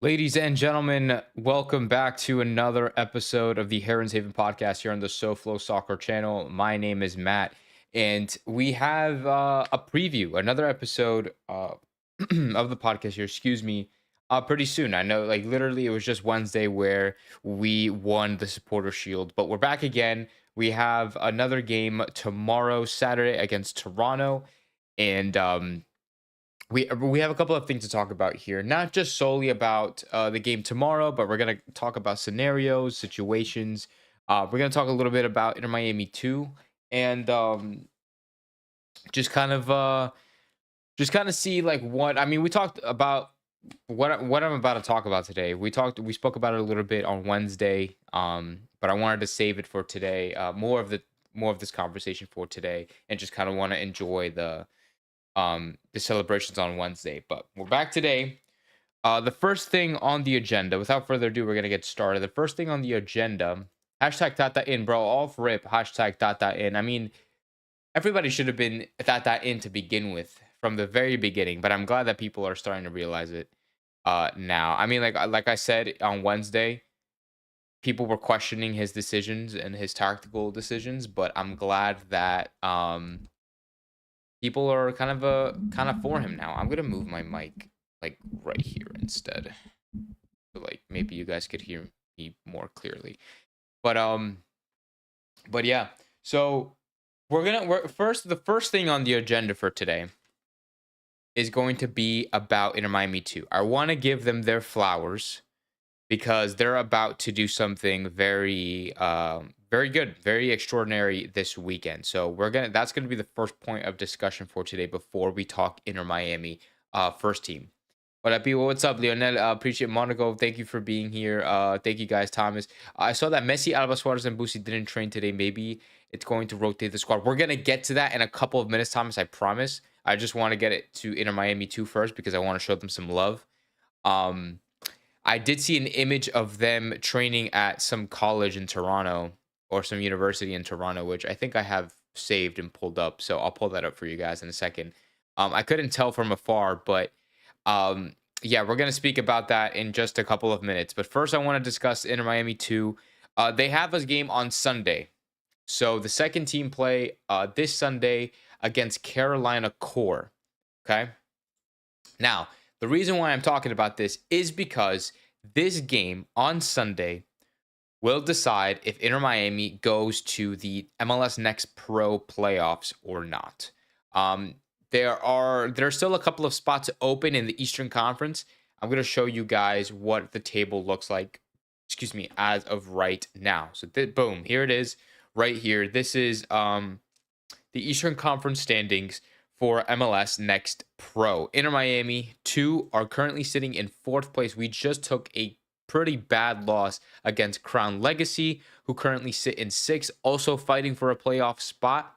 Ladies and gentlemen, welcome back to another episode of the Heron's Haven podcast here on the SoFlo Soccer channel. My name is Matt, and we have a preview, another episode of the podcast here, excuse me, pretty soon. I know, like, literally, it was just Wednesday where we won the Supporter Shield, but we're back again. We have another game tomorrow, Saturday, against Toronto, and we have a couple of things to talk about here, not just solely about the game tomorrow, but we're gonna talk about scenarios, situations. We're gonna talk a little bit about Inter Miami too, and just kind of see like what I mean. We talked about what I'm about to talk about today. We spoke about it a little bit on Wednesday, but I wanted to save it for today. More of this conversation for today, and just kind of want to enjoy the celebrations on Wednesday. But we're back today. The first thing on the agenda, without further ado, we're gonna get started. The first thing on the agenda, hashtag Tata in, bro. Off rip, hashtag Tata in. I mean, everybody should have been Tata in to begin with from the very beginning, but I'm glad that people are starting to realize it now. I mean, like I said on Wednesday, people were questioning his decisions and his tactical decisions, but I'm glad that people are kind of for him now. I'm gonna move my mic like right here instead, so like maybe you guys could hear me more clearly. But yeah. So we're first. The first thing on the agenda for today is going to be about Inter Miami 2. I want to give them their flowers because they're about to do something very very good, very extraordinary this weekend. So that's gonna be the first point of discussion for today before we talk Inter Miami first team. What up, people? What's up, Lionel? Appreciate Monaco. Thank you for being here. Thank you guys, Thomas. I saw that Messi, Alba Suarez, and Busi didn't train today. Maybe it's going to rotate the squad. We're gonna get to that in a couple of minutes, Thomas. I promise. I just want to get it to Inter Miami 2 first because I want to show them some love. Um, I did see an image of them training at some college in Toronto or some university in Toronto, which I think I have saved and pulled up. So I'll pull that up for you guys in a second. I couldn't tell from afar, but yeah, we're gonna speak about that in just a couple of minutes. But first, I want to discuss Inter Miami 2. They have a game on Sunday, so the second team play this Sunday against Carolina Core. Okay. Now, the reason why I'm talking about this is because this game on Sunday will decide if Inter Miami goes to the MLS Next Pro playoffs or not. Um, there's still a couple of spots open in the Eastern Conference. I'm going to show you guys what the table looks like, excuse me, as of right now. So boom, here it is right here. This is the Eastern Conference standings for MLS Next Pro. Inter Miami 2 are currently sitting in fourth place. We just took a pretty bad loss against Crown Legacy, who currently sit in sixth, also fighting for a playoff spot.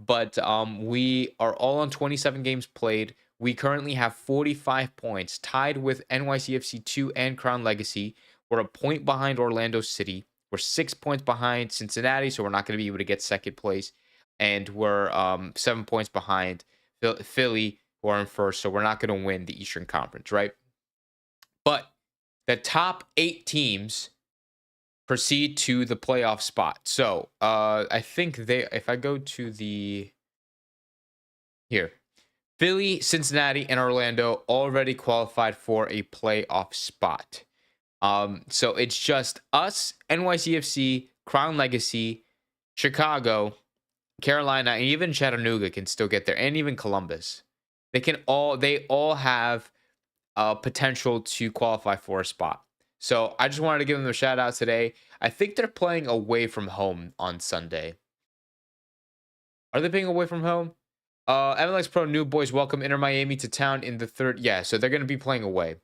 But we are all on 27 games played. We currently have 45 points, tied with NYCFC 2 and Crown Legacy. We're a point behind Orlando City. We're 6 points behind Cincinnati, so we're not going to be able to get second place. And we're 7 points behind Philly, who are in first, so we're not going to win the Eastern Conference, right? But the top 8 teams proceed to the playoff spot. So I think if I go to here, Philly, Cincinnati, and Orlando already qualified for a playoff spot. So it's just us, NYCFC, Crown Legacy, Chicago, Carolina, and even Chattanooga can still get there, and even Columbus. They all have potential to qualify for a spot. So I just wanted to give them a shout out today. I think they're playing away from home on Sunday. Are they playing away from home? MLS Pro New Boys welcome Inter Miami to town in the third. Yeah, so they're going to be playing away.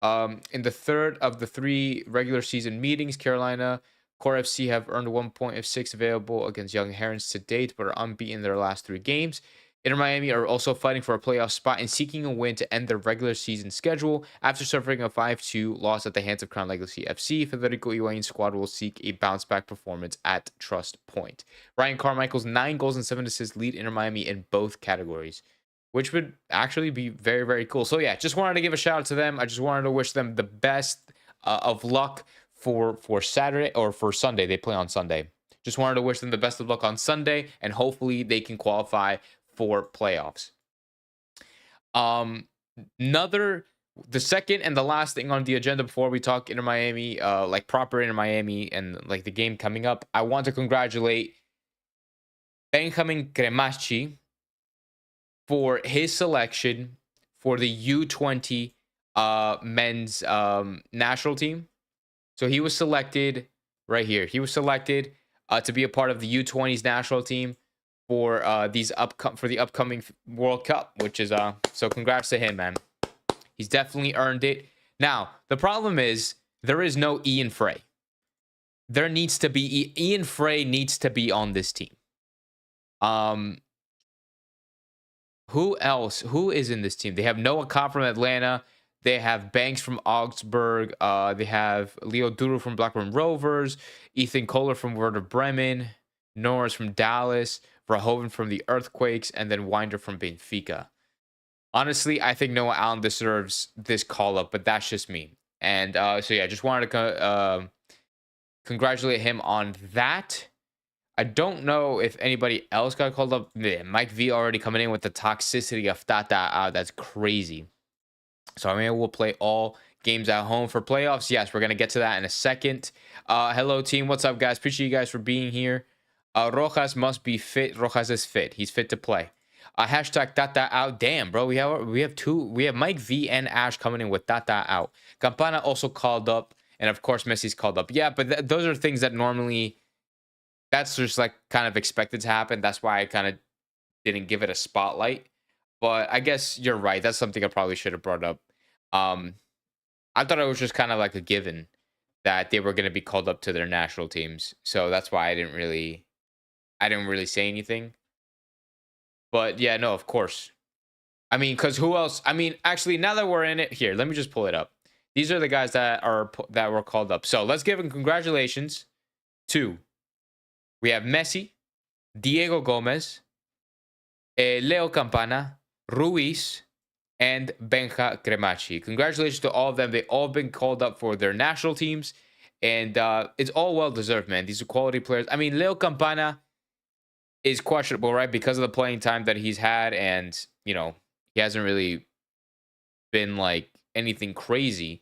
In the third of the 3 regular season meetings, Carolina Core FC have earned 1 point of 6 available against Young Herons to date, but are unbeaten in their last 3 games. Inter Miami are also fighting for a playoff spot and seeking a win to end their regular season schedule after suffering a 5-2 loss at the hands of Crown Legacy FC. Federico Higuain's squad will seek a bounce-back performance at Trust Point. Ryan Carmichael's 9 goals and 7 assists lead Inter Miami in both categories. which would actually be very, very cool. So yeah, just wanted to give a shout out to them. I just wanted to wish them the best of luck for Saturday or for Sunday. They play on Sunday. Just wanted to wish them the best of luck on Sunday, and hopefully they can qualify for playoffs. Another the second and the last thing on the agenda before we talk Inter Miami, like proper Inter Miami and like the game coming up, I want to congratulate Benjamin Cremachi for his selection for the U20 men's national team. So he was selected right here. He was selected to be a part of the U20s national team for for the upcoming World Cup, which is so congrats to him, man. He's definitely earned it. Now, the problem is there is no Ian Frey. There needs to be Ian Frey needs to be on this team. Who else? Who is in this team? They have Noah Cobb from Atlanta. They have Banks from Augsburg. They have Leo Duro from Blackburn Rovers. Ethan Kohler from Werder Bremen. Norris from Dallas. Verhoeven from the Earthquakes. And then Winder from Benfica. Honestly, I think Noah Allen deserves this call-up, but that's just me. And so, yeah, just wanted to congratulate him on that. I don't know if anybody else got called up. Man, Mike V already coming in with the toxicity of Tata. That's crazy. So, I mean, we'll play all games at home for playoffs. Yes, we're going to get to that in a second. Hello, team. What's up, guys? Appreciate you guys for being here. Rojas must be fit. Rojas is fit. He's fit to play. Hashtag Tata out. Damn, bro. We have two. We have Mike V and Ash coming in with Tata out. Campana also called up. And, of course, Messi's called up. Yeah, but those are things that normally... That's just like kind of expected to happen. That's why I kind of didn't give it a spotlight. But I guess you're right. That's something I probably should have brought up. I thought it was just kind of like a given that they were going to be called up to their national teams. So that's why I didn't really say anything. But yeah, no, of course. I mean, because who else? I mean, actually, now that we're in it, here, let me just pull it up. These are the guys that were called up. So let's give them congratulations to. We have Messi, Diego Gomez, Leo Campana, Ruiz, and Benja Cremachi. Congratulations to all of them. They've all been called up for their national teams. And it's all well-deserved, man. These are quality players. I mean, Leo Campana is questionable, right? Because of the playing time that he's had. And, you know, he hasn't really been, like, anything crazy.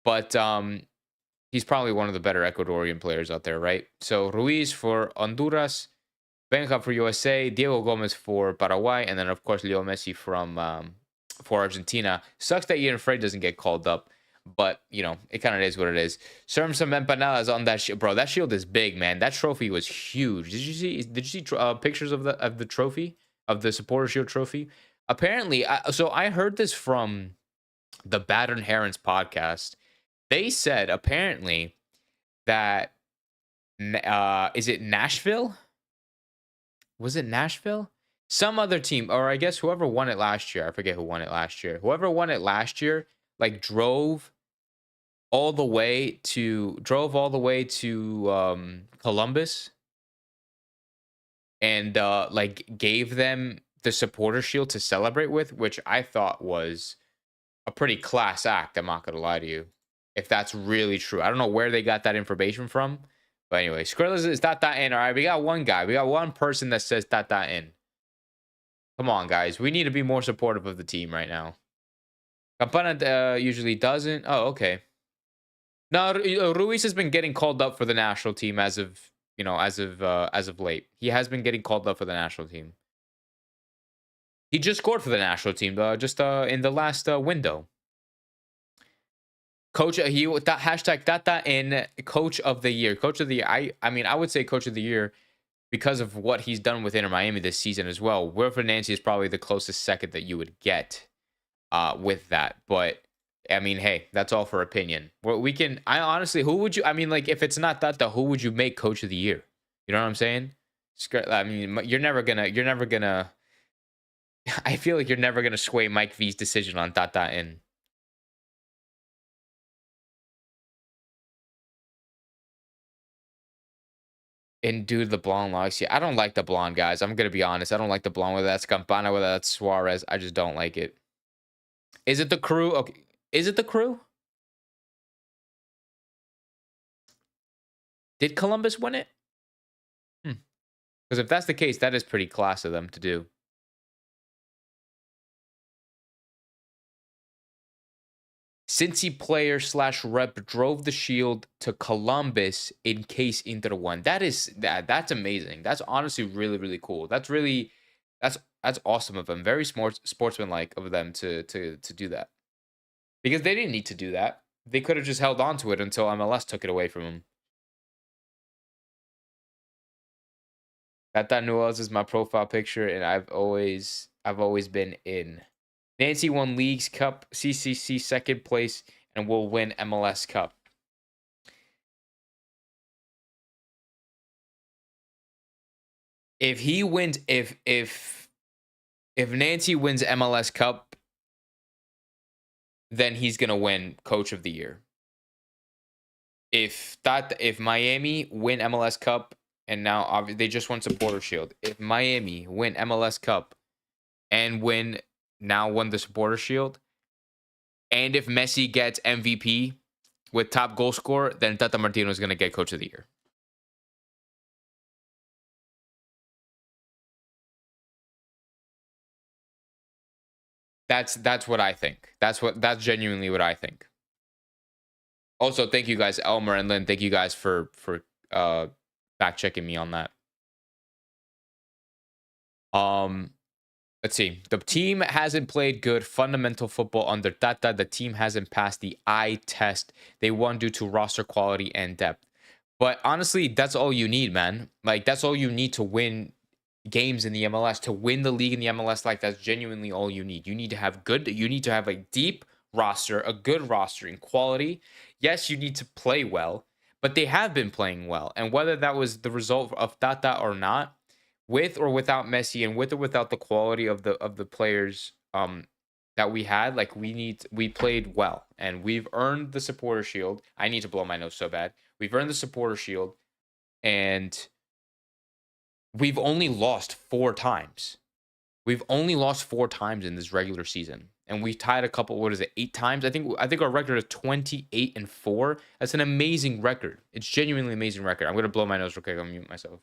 But he's probably one of the better Ecuadorian players out there, right? So Ruiz for Honduras, Benja for USA, Diego Gomez for Paraguay, and then of course Leo Messi for Argentina. Sucks that Ian Frey doesn't get called up, but you know it kind of is what it is. Serve some empanadas on that shield, bro. That shield is big, man. That trophy was huge. Did you see pictures of the trophy, of the supporter shield trophy? Apparently, so I heard this from the Battered Herons podcast. They said apparently that is it Nashville? Was it Nashville? Some other team, or I guess whoever won it last year. I forget who won it last year. Whoever won it last year, like drove all the way to Columbus and like gave them the supporter shield to celebrate with, which I thought was a pretty class act. I'm not gonna lie to you. If that's really true. I don't know where they got that information from. But anyway, Skrilla is Tata in. All right, we got one guy. We got one person that says Tata in. Come on, guys. We need to be more supportive of the team right now. Campana usually doesn't. Oh, okay. No, Ruiz has been getting called up for the national team as of late. He has been getting called up for the national team. He just scored for the national team just in the last window. Coach, hashtag Tata in coach of the year. Coach of the year. I mean, I would say coach of the year because of what he's done with Inter Miami this season as well. Wilfred Nancy is probably the closest second that you would get with that. But I mean, hey, that's all for opinion. Well, I honestly, who would you? I mean, like, if it's not Tata, who would you make coach of the year? You know what I'm saying? I mean, you're never gonna. I feel like you're never gonna sway Mike V's decision on Tata in. And dude, the blonde locks. Yeah, I don't like the blonde guys. I'm gonna be honest. I don't like the blonde, whether that's Campana, whether that's Suarez. I just don't like it. Is it the crew? Okay. Is it the crew? Did Columbus win it? Because if that's the case, that is pretty class of them to do. Cincy player slash rep drove the Shield to Columbus in case Inter won. That's amazing. That's honestly really really cool. That's awesome of them. Very smart sportsmanlike of them to do that, because they didn't need to do that. They could have just held on to it until MLS took it away from them. That Nuez is my profile picture, and I've always been in. Nancy won Leagues Cup, CCC second place, and will win MLS Cup. If he wins, if Nancy wins MLS Cup, then he's gonna win Coach of the Year. If Miami win MLS Cup, and now they just won Supporter Shield. If Miami win MLS Cup and won the Supporter Shield, and if Messi gets MVP with top goal scorer, then Tata Martino is going to get Coach of the Year. That's what I think. That's genuinely what I think. Also, thank you guys, Elmer and Lynn. Thank you guys for fact checking me on that. Let's see. The team hasn't played good fundamental football under Tata. The team hasn't passed the eye test. They won due to roster quality and depth. But honestly, that's all you need, man. Like, that's all you need to win games in the MLS, to win the league in the MLS. Like, that's genuinely all you need. You need to have a deep roster, a good roster in quality. Yes, you need to play well, but they have been playing well. And whether that was the result of Tata or not, with or without Messi, and with or without the quality of the players that we had, like, we played well, and we've earned the Supporter Shield. I need to blow my nose so bad. We've earned the Supporter Shield, and we've only lost 4 times. We've only lost 4 times in this regular season, and we tied a couple. What is it? 8 times? I think our record is 28-4. That's an amazing record. It's genuinely amazing record. I'm gonna blow my nose real quick. I'm gonna mute myself.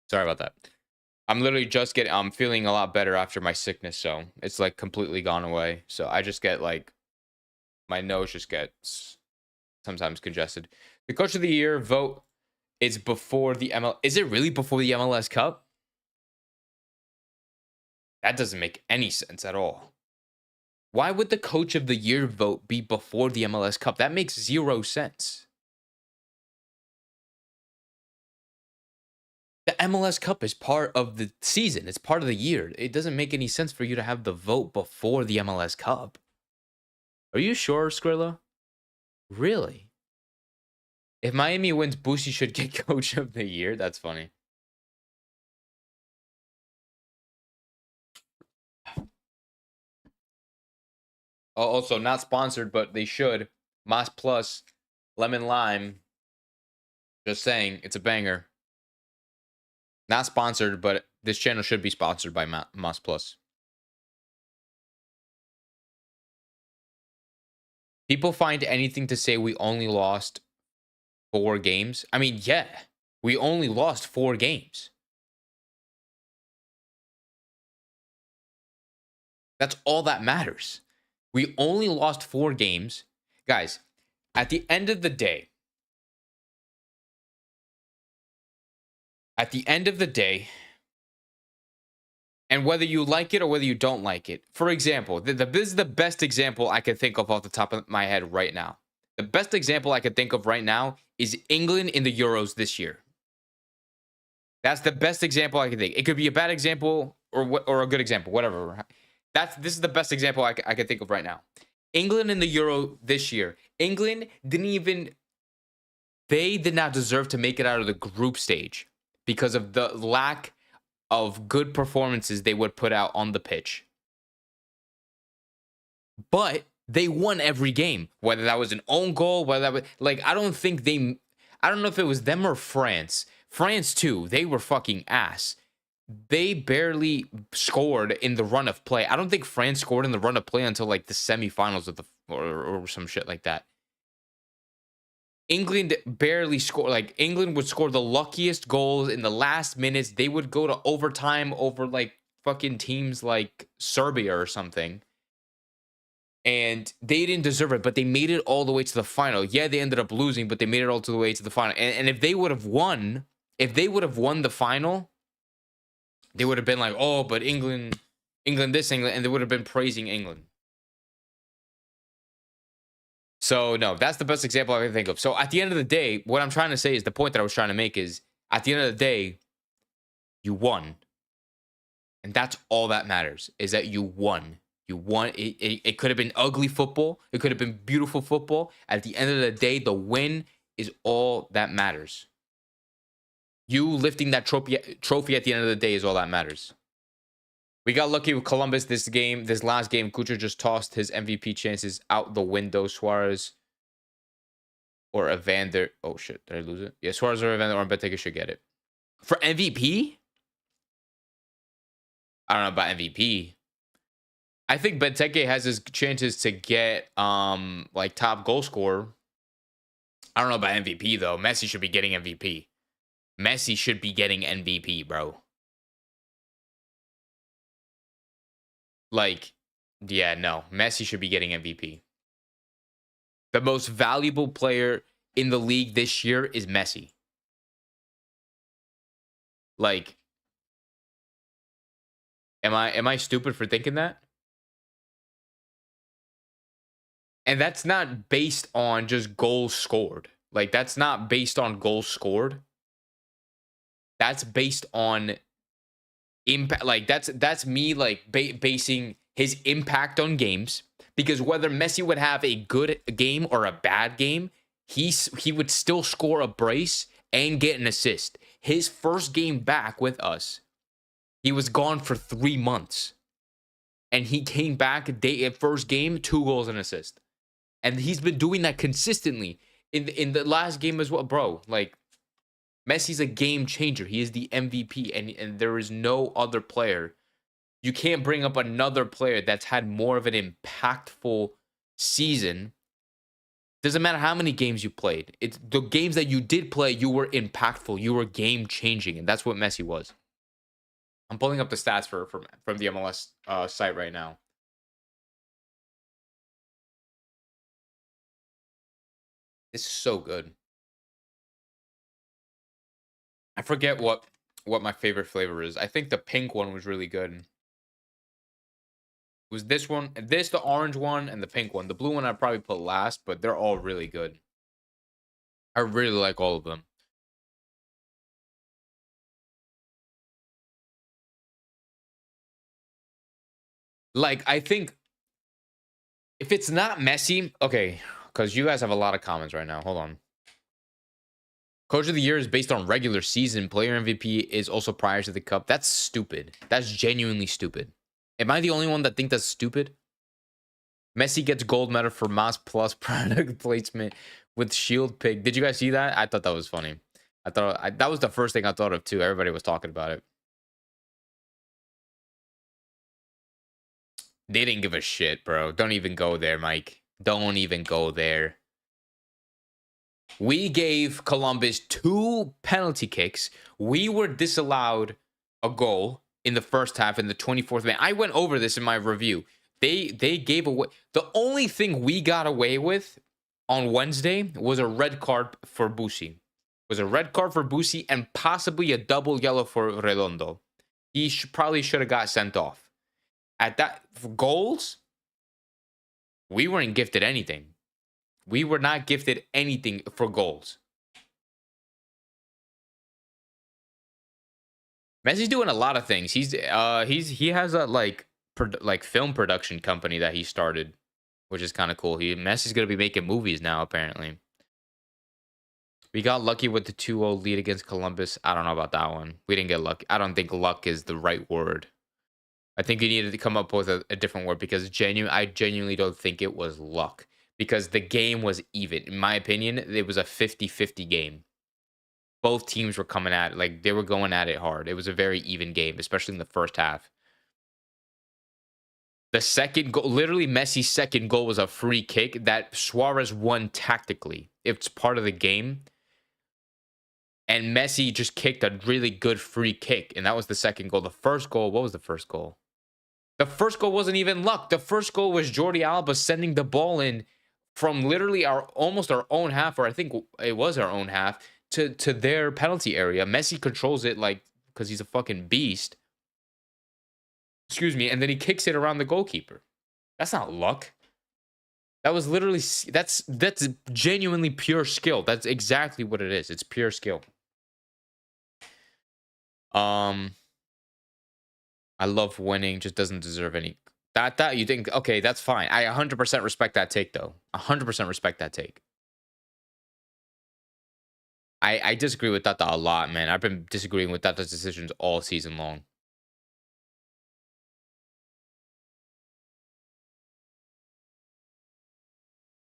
Sorry about that. I'm literally just I'm feeling a lot better after my sickness, so it's like completely gone away. So I just get like, my nose just gets sometimes congested. The Coach of the Year vote is before the Is it really before the MLS Cup? That doesn't make any sense at all. Why would the Coach of the Year vote be before the MLS Cup? That makes 0 sense. The MLS Cup is part of the season. It's part of the year. It doesn't make any sense for you to have the vote before the MLS Cup. Are you sure, Skrilla? Really? If Miami wins, Boosie should get Coach of the Year. That's funny. Also, not sponsored, but they should. Mas Plus, Lemon Lime. Just saying, it's a banger. Not sponsored, but this channel should be sponsored by Mas Plus. People find anything to say we only lost 4 games. I mean, yeah, we only lost 4 games. That's all that matters. We only lost 4 games. Guys, at the end of the day, and whether you like it or whether you don't like it, for example, this is the best example I can think of off the top of my head right now. The best example I can think of right now is England in the Euros this year. That's the best example I can think. It could be a bad example or a good example, whatever. This is the best example I can think of right now. England in the Euro this year. England they did not deserve to make it out of the group stage because of the lack of good performances they would put out on the pitch. but they won every game. Whether that was an own goal, whether that was like, I don't think they, I don't know if it was them or France. France too. They were fucking ass. They barely scored in the run of play. I don't think France scored in the run of play until like the semifinals of the or some shit like that. England barely scored. Like England would score the luckiest goals in the last minutes. They would go to overtime over like fucking teams like Serbia or something. And they didn't deserve it, but they made it all the way to the final. Yeah, they ended up losing, but they made it all the way to the final. And if they would have won, the final, they would have been like, oh, but England, this, England, and they would have been praising England. So no, that's the best example I can think of. So at the end of the day, what I'm trying to say is the point that I was trying to make is at the end of the day, you won. And that's all that matters is that you won. You won. It could have been ugly football. It could have been beautiful football. At the end of the day, the win is all that matters. You lifting that trophy at the end of the day is all that matters. We got lucky with Columbus this last game. Kucher just tossed his MVP chances out the window. Suarez or Evander. Oh, shit. Did I lose it? Yeah, Suarez or Evander or Benteke should get it. For MVP? I don't know about MVP. I think Benteke has his chances to get like top goal scorer. I don't know about MVP, though. Messi should be getting MVP. Messi should be getting MVP, bro. Like, yeah, no. Messi should be getting MVP. The most valuable player in the league this year is Messi. Like, am I stupid for thinking that? And that's not based on just goals scored. Like, that's not based on goals scored. That's based on impact. Like, that's me, like, basing his impact on games. Because whether Messi would have a good game or a bad game, he would still score a brace and get an assist. His first game back with us, he was gone for 3 months. And he came back first game, 2 goals and assist. And he's been doing that consistently in the last game as well, bro. Like, Messi's a game changer. He is the MVP, and there is no other player. You can't bring up another player that's had more of an impactful season. Doesn't matter how many games you played. It's the games that you did play, you were impactful. You were game changing, and that's what Messi was. I'm pulling up the stats from the MLS site right now. This is so good. I forget what my favorite flavor is. I think the pink one was really good. It was this one, the orange one, and the pink one. The blue one I'd probably put last, but they're all really good. I really like all of them. Like, I think if it's not Messi, okay, because you guys have a lot of comments right now. Hold on. Coach of the Year is based on regular season. Player MVP is also prior to the cup. That's stupid. That's genuinely stupid. Am I the only one that think that's stupid? Messi gets gold medal for Mas Plus product placement with Shield Pig. Did you guys see that? I thought that was funny. That was the first thing I thought of too. Everybody was talking about it. They didn't give a shit, bro. Don't even go there, Mike. Don't even go there. We gave Columbus 2 penalty kicks. We were disallowed a goal in the first half in the 24th minute. I went over this in my review. They gave away. The only thing we got away with on Wednesday was a red card for Busi. Was a red card for Busi and possibly a double yellow for Redondo. He probably should have got sent off. At that, for goals, we weren't gifted anything. We were not gifted anything for goals. Messi's doing a lot of things. He has a like film production company that he started, which is kind of cool. Messi's gonna be making movies now, apparently. We got lucky with the 2-0 lead against Columbus. I don't know about that one. We didn't get lucky. I don't think luck is the right word. I think you needed to come up with a different word because I genuinely don't think it was luck because the game was even. In my opinion, it was a 50-50 game. Both teams were coming at it, like they were going at it hard. It was a very even game, especially in the first half. The second goal, literally Messi's second goal was a free kick that Suarez won tactically. It's part of the game. And Messi just kicked a really good free kick. And that was the second goal. The first goal, what was the first goal? The first goal wasn't even luck. The first goal was Jordi Alba sending the ball in from literally almost our own half, or I think it was our own half, to their penalty area. Messi controls it like because he's a fucking beast. Excuse me, and then he kicks it around the goalkeeper. That's not luck. That was literally that's genuinely pure skill. That's exactly what it is. It's pure skill. I love winning, just doesn't deserve any. That you think, okay, that's fine. I 100% respect that take though. 100% respect that take. I disagree with Tata a lot, man. I've been disagreeing with Tata's decisions all season long.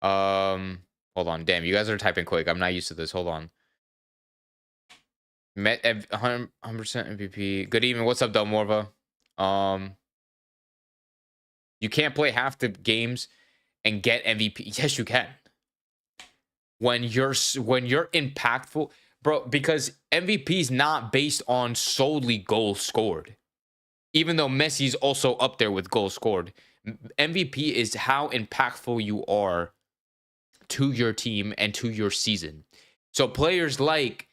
Hold on. Damn, you guys are typing quick. I'm not used to this. Hold on. 100% MVP. Good evening. What's up, Delmorva? You can't play half the games and get MVP. Yes, you can. When you're impactful, bro, because MVP is not based on solely goals scored. Even though Messi's also up there with goals scored, MVP is how impactful you are to your team and to your season. So players like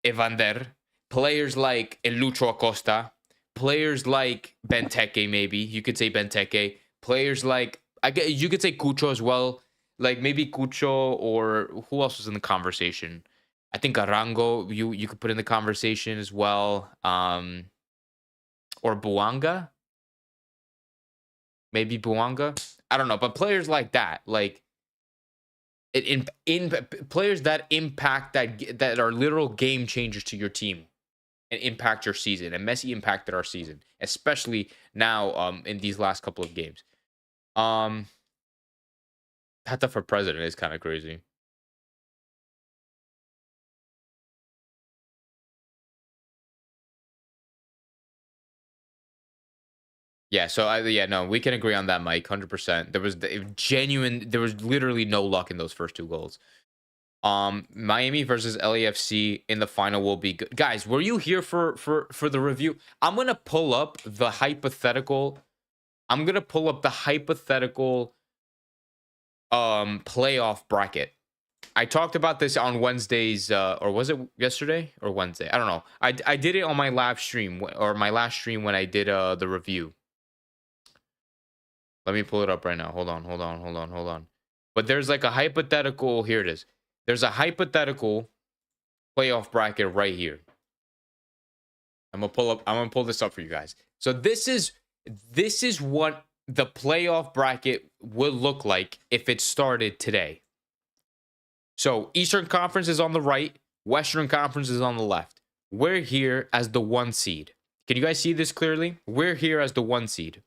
Evander, players like Lucho Acosta, players like Benteke, maybe you could say Benteke, players like you could say Cucho as well, like maybe Cucho, or who else was in the conversation? I think Arango you could put in the conversation as well, or Buanga, maybe Buanga. I don't know, but players like that, like in players that impact that are literal game changers to your team and impact your season. And Messi impacted our season, especially now in these last couple of games. Tata for president is kind of crazy. Yeah, so no, we can agree on that, Mike. 100%. There was there was literally no luck in those first two goals. Miami versus LAFC in the final will be good. Guys, were you here for the review? I'm gonna pull up the hypothetical. I'm gonna pull up the hypothetical playoff bracket. I talked about this on Wednesdays, or was it yesterday or Wednesday? I don't know. I did it on my live stream, or my last stream when I did the review. Let me pull it up right now. Hold on. But there's like a hypothetical. Here it is. There's a hypothetical playoff bracket right here. I'm gonna pull this up for you guys. So this is what the playoff bracket would look like if it started today. So Eastern Conference is on the right, Western Conference is on the left. We're here as the 1 seed. Can you guys see this clearly? We're here as the 1 seed.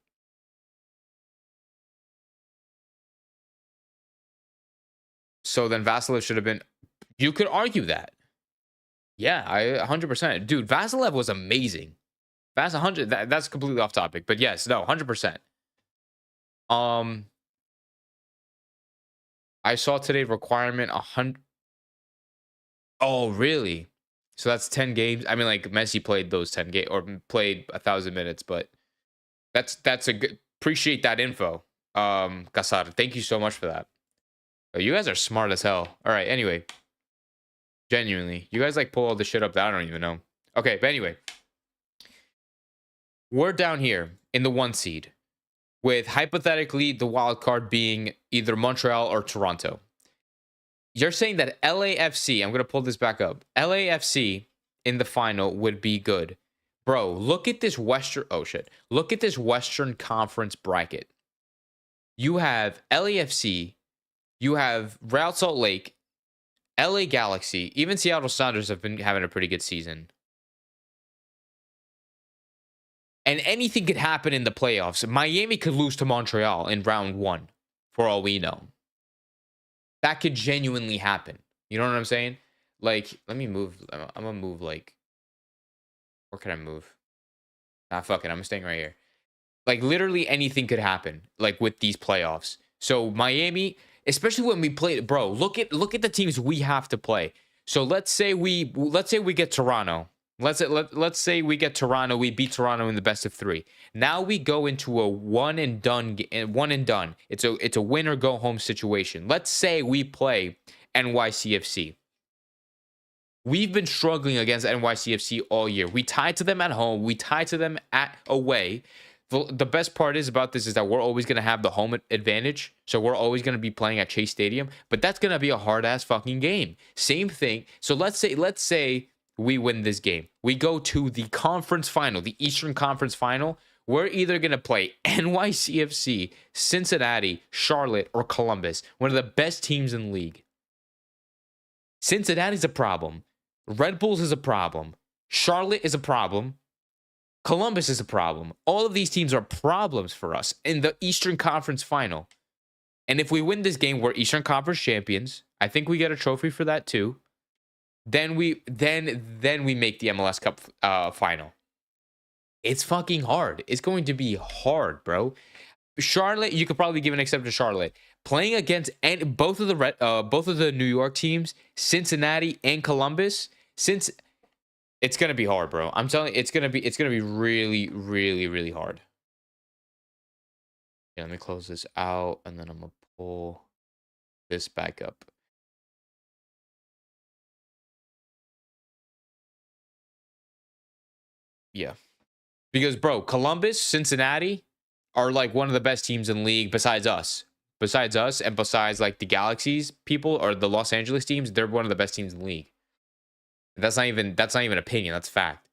So then Vasilev should have been. You could argue that. Yeah, I 100%. Dude, Vasilev was amazing. That's 100. That's completely off topic, but yes, no, 100%. I saw today requirement 100. Oh, really? So that's 10 games. I mean, like Messi played those 10 games or played 1,000 minutes, but that's a good. Appreciate that info, Casar. Thank you so much for that. Oh, you guys are smart as hell. All right. Anyway, genuinely, you guys like pull all the shit up that I don't even know. Okay, but anyway, we're down here in the 1 seed, with hypothetically the wild card being either Montreal or Toronto. You're saying that LAFC, I'm going to pull this back up. LAFC in the final would be good. Bro, look at this Look at this Western Conference bracket. You have LAFC, you have Real Salt Lake, LA Galaxy, even Seattle Sounders have been having a pretty good season. And anything could happen in the playoffs. Miami could lose to Montreal in round 1, for all we know. That could genuinely happen. You know what I'm saying? Like, let me move. I'm gonna move, like, where can I move? Ah, fuck it. I'm staying right here. Like, literally anything could happen, like, with these playoffs. So Miami, especially when we play, bro, look at the teams we have to play. So let's say we get Toronto. Let's say we get Toronto. We beat Toronto in the best of 3. Now we go into a one and done. One and done. It's a win or go home situation. Let's say we play NYCFC. We've been struggling against NYCFC all year. We tied to them at home. We tied to them at away. The best part is about this is that we're always going to have the home advantage. So we're always going to be playing at Chase Stadium. But that's going to be a hard-ass fucking game. Same thing. So let's say we win this game. We go to the conference final, the Eastern Conference final. We're either going to play NYCFC, Cincinnati, Charlotte, or Columbus. One of the best teams in the league. Cincinnati's a problem. Red Bulls is a problem. Charlotte is a problem. Columbus is a problem. All of these teams are problems for us in the Eastern Conference final. And if we win this game, we're Eastern Conference champions. I think we get a trophy for that too. Then we make the MLS Cup final. It's fucking hard. It's going to be hard, bro. Charlotte, you could probably give an exception to Charlotte. Playing against both of the New York teams, Cincinnati and Columbus, since it's gonna be hard, bro. I'm telling you, it's gonna be really, really, really hard. Yeah, let me close this out, and then I'm gonna pull this back up. Yeah, because bro, Columbus, Cincinnati are like one of the best teams in the league besides us. And besides like the Galaxies people or the Los Angeles teams, they're one of the best teams in the league. That's not even opinion, that's fact.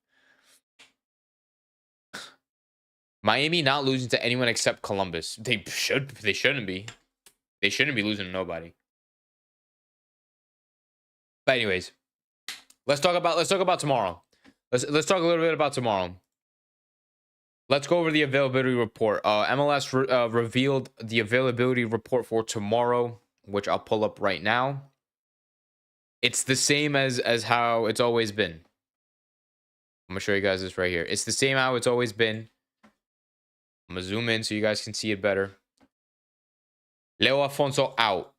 Miami not losing to anyone except Columbus. They shouldn't be. They shouldn't be losing to nobody. But anyways, let's talk about tomorrow. Let's talk a little bit about tomorrow. Let's go over the availability report. MLS revealed the availability report for tomorrow, which I'll pull up right now. It's the same as how it's always been. I'm gonna show you guys this right here. It's the same how it's always been. I'm gonna zoom in so you guys can see it better. Leo Afonso out,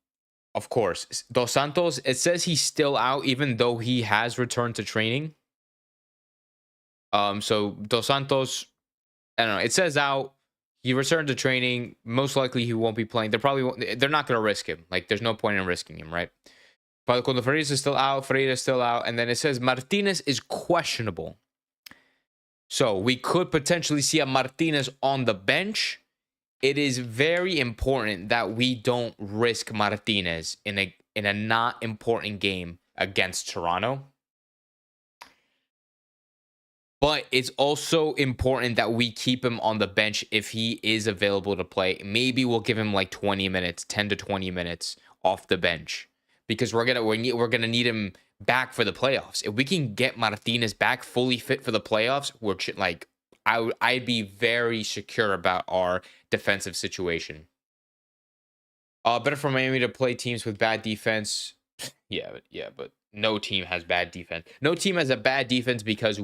of course. Dos Santos, it says he's still out even though he has returned to training. So Dos Santos, I don't know. It says out. He returned to training. Most likely he won't be playing. They're not gonna risk him. Like there's no point in risking him, right? But Cuando Freire is still out, Freire is still out, and then it says Martinez is questionable. So we could potentially see a Martinez on the bench. It is very important that we don't risk Martinez in a not important game against Toronto. But it's also important that we keep him on the bench if he is available to play. Maybe we'll give him like 20 minutes, 10 to 20 minutes off the bench, because we're gonna need him back for the playoffs. If we can get Martinez back fully fit for the playoffs, I'd be very secure about our defensive situation. Better for Miami to play teams with bad defense. Yeah, but no team has bad defense. No team has a bad defense because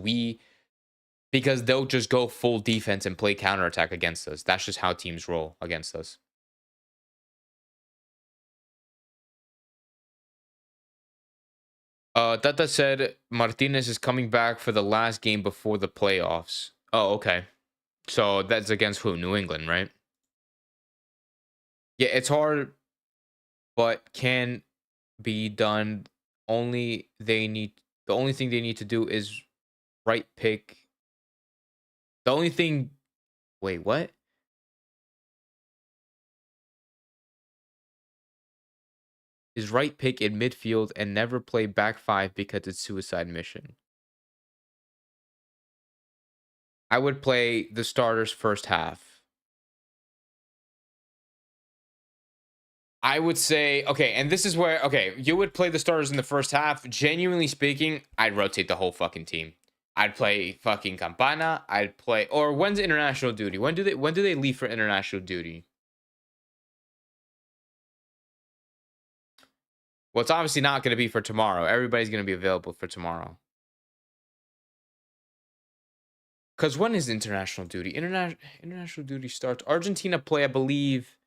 they'll just go full defense and play counterattack against us. That's just how teams roll against us. Tata said Martinez is coming back for the last game before the playoffs. Oh, okay. So that's against who? New England, right? Yeah, it's hard, but can be done. The only thing they need to do is right pick. The only thing. Wait, what? Is right pick in midfield and never play back 5 because it's suicide mission. I would play the starters first half. I would say, okay, and this is where, okay, you would play the starters in the first half. Genuinely speaking, I'd rotate the whole fucking team. I'd play fucking Campana. I'd play, or when's international duty? When do they leave for international duty? Well, it's obviously not going to be for tomorrow. Everybody's going to be available for tomorrow. Because when is international duty? International duty starts. Argentina play, I believe,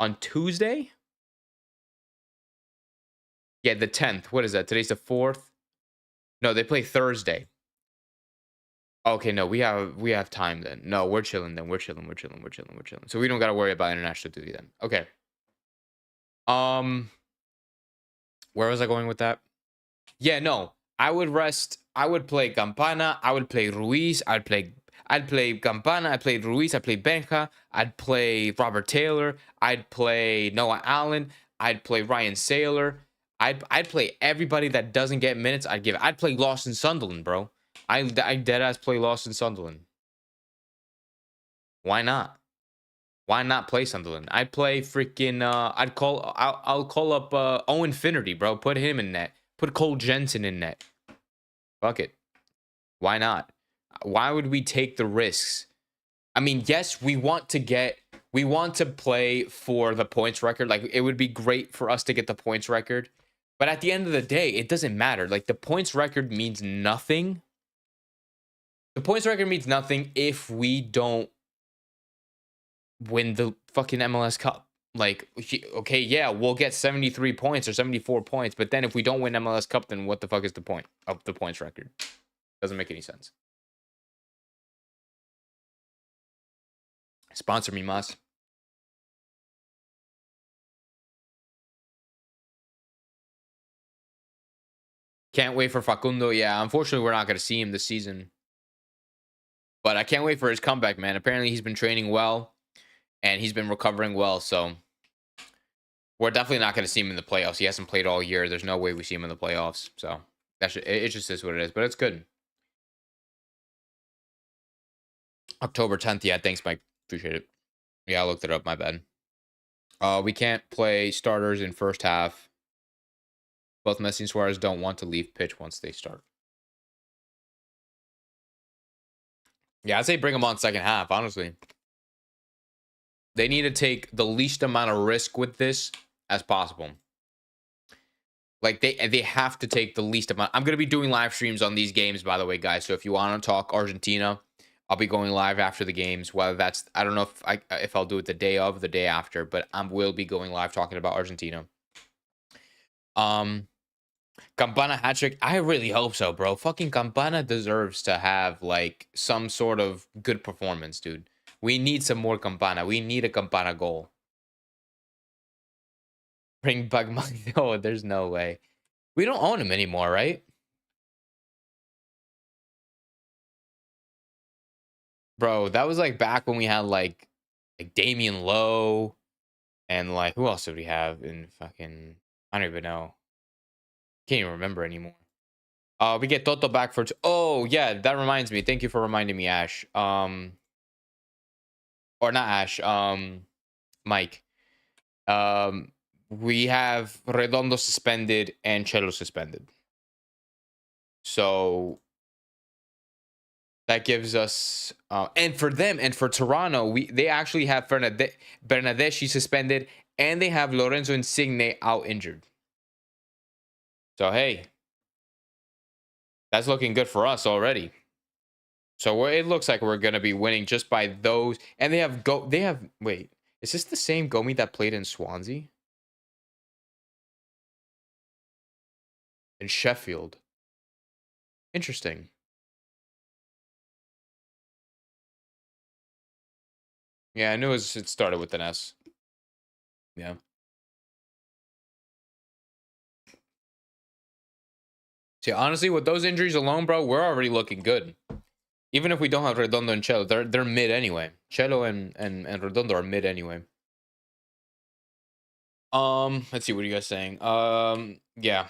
on Tuesday. Yeah, the 10th. What is that? Today's the 4th. No, they play Thursday. Okay, no, we have time then. No, we're chilling then. We're chilling. We're chilling. We're chilling. We're chilling. So we don't got to worry about international duty then. Okay. Um, where was I going with that? Yeah, no. I would rest. I would play Campana. I would play Ruiz. I'd play Campana. I'd play Ruiz. I'd play Benja. I'd play Robert Taylor. I'd play Noah Allen. I'd play Ryan Saylor. I'd play everybody that doesn't get minutes. I'd play Lawson Sunderland, bro. I dead ass play Lawson Sunderland. Why not? Why not play Sunderland? I'd play freaking I'll call up Owen Finnerty, bro. Put him in net. Put Cole Jensen in net. Fuck it. Why not? Why would we take the risks? I mean, yes, we want to play for the points record. Like, it would be great for us to get the points record. But at the end of the day, it doesn't matter. Like, the points record means nothing. The points record means nothing if we don't win the fucking MLS Cup. Like, okay, yeah, we'll get 73 points or 74 points, but then if we don't win MLS Cup, then what the fuck is the point of the points record? Doesn't make any sense. Sponsor me, Mas. Can't wait for Facundo. Yeah, unfortunately, we're not going to see him this season. But I can't wait for his comeback, man. Apparently, he's been training well, and he's been recovering well, so we're definitely not going to see him in the playoffs. He hasn't played all year. There's no way we see him in the playoffs. So it just is what it is. But it's good. October 10th. Yeah, thanks, Mike. Appreciate it. Yeah, I looked it up. My bad. We can't play starters in first half. Both Messi and Suarez don't want to leave pitch once they start. Yeah, I'd say bring them on second half, honestly. They need to take the least amount of risk with this as possible. Like, they have to take the least amount. I'm going to be doing live streams on these games, by the way, guys. So if you want to talk Argentina, I'll be going live after the games. Whether that's, I don't know if I'll do it the day of, the day after, but I will be going live talking about Argentina. Campana hat trick. I really hope so, bro. Fucking Campana deserves to have like some sort of good performance, dude. We need some more Campana. We need a Campana goal. Bring back money. Oh, there's no way. We don't own him anymore, right? Bro, that was like back when we had like Damian Lowe and like who else did we have in fucking, I don't even know. Can't even remember anymore. We get Toto back for oh yeah, that reminds me. Thank you for reminding me, Ash. Or not Ash, Mike. We have Redondo suspended and Cello suspended. So that gives us and for them and for Toronto, they actually have Bernadeschi suspended and they have Lorenzo Insigne out injured. So hey, that's looking good for us already. So it looks like we're gonna be winning just by those. And they have wait, is this the same Gomi that played in Swansea? In Sheffield. Interesting. Yeah, I knew it started with an S. Yeah. See, honestly, with those injuries alone, bro, we're already looking good. Even if we don't have Redondo and Cello, they're mid anyway. Cello and Redondo are mid anyway. Let's see, what are you guys saying? Yeah.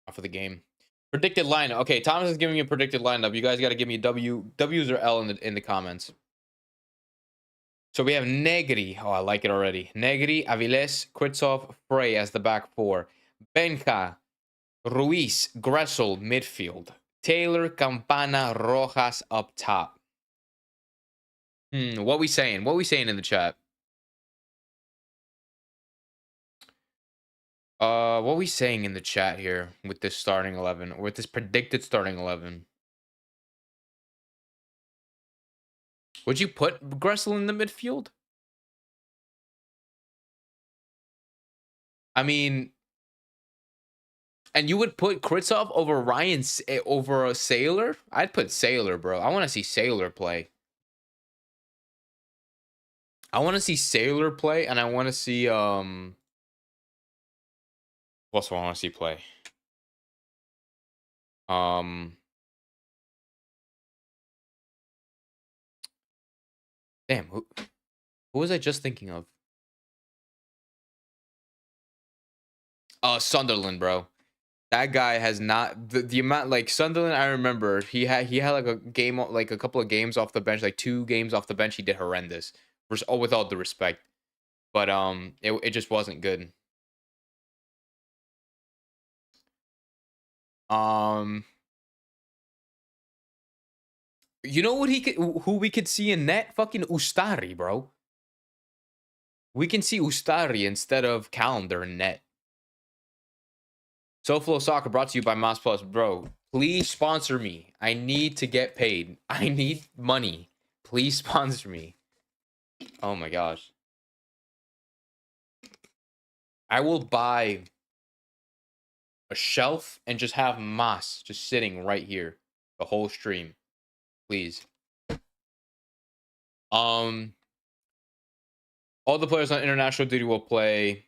Off of the game. Predicted lineup. Okay, Thomas is giving me a predicted lineup. You guys got to give me a W's or L in the comments. So we have Negri. Oh, I like it already. Negri, Aviles, Kritsov, Frey as the back four. Benja, Ruiz, Gressel, midfield. Taylor, Campana, Rojas up top. What we saying? What we saying in the chat? What we saying in the chat here with this starting 11, with this predicted starting 11? Would you put Gressel in the midfield? I mean, and you would put Kritzov over over a Sailor? I'd put Sailor, bro. I want to see Sailor play. I want to see Sailor play, and I want to see what's what I want to see play? Um, damn, who was I just thinking of? Sunderland, bro. That guy has not the amount like Sunderland. I remember he had like a game, like a couple of games off the bench, like 2 games off the bench. He did horrendous. With all the respect, but it just wasn't good. You know what who we could see in net? Fucking Ustari, bro. We can see Ustari instead of Calendar in net. SoFlo Soccer brought to you by Mas Plus, bro. Please sponsor me. I need to get paid. I need money. Please sponsor me. Oh my gosh. I will buy a shelf and just have Mas just sitting right here the whole stream. Please. All the players on international duty will play.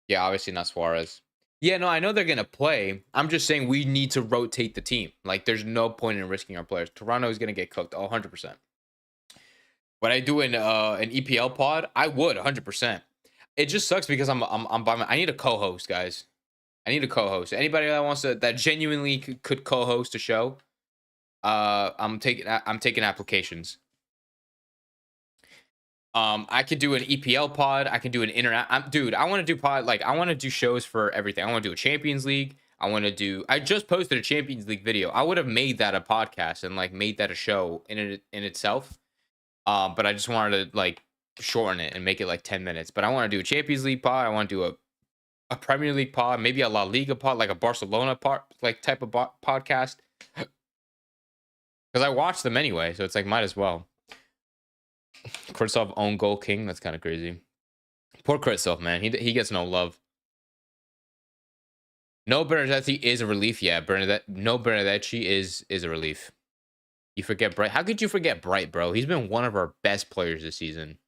Yeah, obviously not Suarez. Yeah, no, I know they're gonna play. I'm just saying we need to rotate the team. Like, there's no point in risking our players. Toronto is gonna get cooked 100%. Would I do an EPL pod? I would 100%. It just sucks because I'm by I need a co-host, guys. I need a co-host. Anybody that genuinely could co-host a show, I'm taking applications. I could do an EPL pod. I can do an internet. Dude, I want to do I want to do shows for everything. I want to do a Champions League. I just posted a Champions League video. I would have made that a podcast and like made that a show in itself. But I just wanted to like shorten it and make it like 10 minutes. But I want to do a Champions League pod. I want to do a Premier League pod, maybe a La Liga pod, like a Barcelona pod, like type of podcast. Because I watch them anyway, so it's like might as well. Kritzov own goal king. That's kind of crazy. Poor Kritzov, man. He gets no love. No Benedetti is a relief. Yeah, Benedetti is a relief. You forget Bright. How could you forget Bright, bro? He's been one of our best players this season.